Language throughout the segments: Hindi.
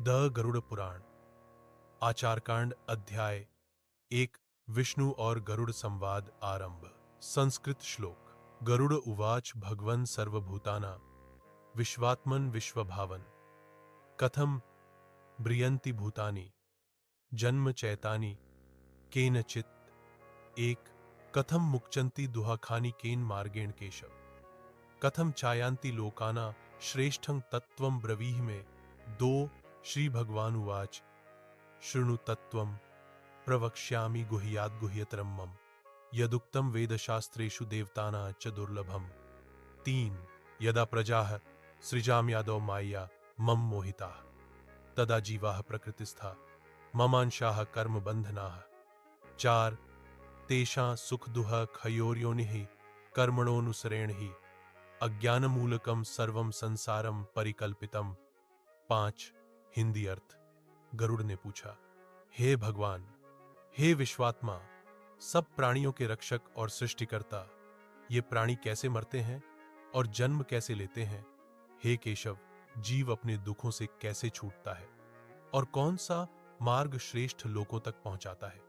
द गरुड़ पुराण आचारकांड अध्याय 1 विष्णु और गरुड़ संवाद आरंभ। संस्कृत श्लोक। गरुड़ उवाच भगवन् सर्वभूताना विश्वात्मन विश्वभावन कथम ब्रियन्ति भूतानि जन्म चैतानि केनचित् एक कथम मुक्चन्ति दुहाखानि केन मार्गेण केशव कथम चायांति लोकाना श्रेष्ठं तत्त्वं ब्रवीहि मे। दो श्री भगवान उवाच शृणु तत्त्वं प्रवक्ष्यामि गुह्याद् गुह्यतरं मम यदुक्तं वेदशास्त्रेषु देवताना च दुर्लभम्। तीन यदा प्रजाः सृजाम्यादौ मायया मम मोहिताः तदा जीवाः प्रकृतिस्थाः ममांशाः कर्मबन्धनाः। चार तेषां सुखदुःख खयोर्योनिः कर्मणोऽनुसरेण हि अज्ञानमूलकं सर्वं संसारं परिकल्पितम्। पांच हिंदी अर्थ। गरुड़ ने पूछा, हे भगवान, हे विश्वात्मा, सब प्राणियों के रक्षक और सृष्टिकर्ता, ये प्राणी कैसे मरते हैं और जन्म कैसे लेते हैं? हे केशव, जीव अपने दुखों से कैसे छूटता है और कौन सा मार्ग श्रेष्ठ लोकों तक पहुंचाता है?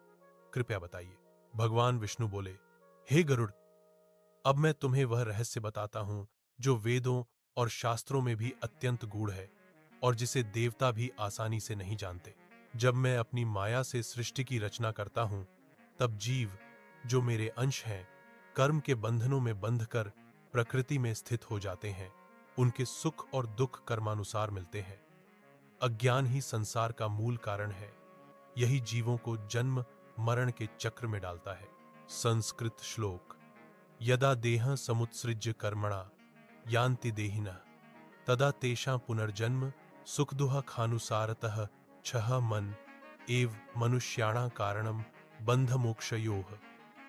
कृपया बताइए। भगवान विष्णु बोले, हे गरुड़, अब मैं तुम्हें वह रहस्य बताता हूं जो वेदों और शास्त्रों में भी अत्यंत गूढ़ है और जिसे देवता भी आसानी से नहीं जानते। जब मैं अपनी माया से सृष्टि की रचना करता हूं, तब जीव, जो मेरे अंश हैं, कर्म के बंधनों में बंधकर प्रकृति में स्थित हो जाते हैं। उनके सुख और दुख कर्मानुसार मिलते हैं। अज्ञान ही संसार का मूल कारण है। यही जीवों को जन्म मरण के चक्र में डालता है। संस्कृत श्लोक। यदा देह समुत्सृज्य कर्मणा यान्ति देहिनः तदा तेषां पुनर्जन्म सुखदुःखानुसारतः छह मन एव मनुष्याणां कारणं बंधमोक्षयोः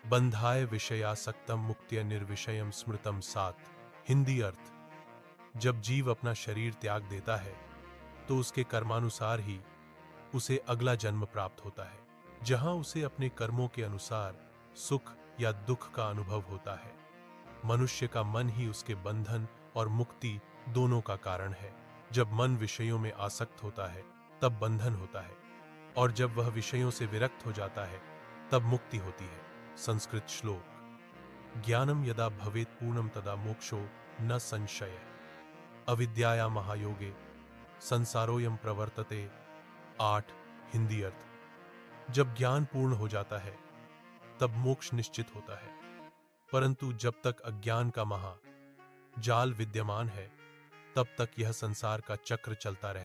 बंधाय विषयासक्तं मुक्त्य निर्विषयं स्मृतम्। सात हिंदी अर्थ। जब जीव अपना शरीर त्याग देता है तो उसके कर्मानुसार ही उसे अगला जन्म प्राप्त होता है, जहां उसे अपने कर्मों के अनुसार सुख या दुख का अनुभव होता है। मनुष्य का मन ही उसके बंधन और मुक्ति दोनों का कारण है। जब मन विषयों में आसक्त होता है तब बंधन होता है, और जब वह विषयों से विरक्त हो जाता है तब मुक्ति होती है। संस्कृत श्लोक। ज्ञानम यदा भवेत् पूर्णम तदा मोक्षो न संशय अविद्याया महायोगे संसारोयम प्रवर्तते। आठ हिंदी अर्थ। जब ज्ञान पूर्ण हो जाता है तब मोक्ष निश्चित होता है, परंतु जब तक अज्ञान का महा जाल विद्यमान है तब तक यह संसार का चक्र चलता रहता है।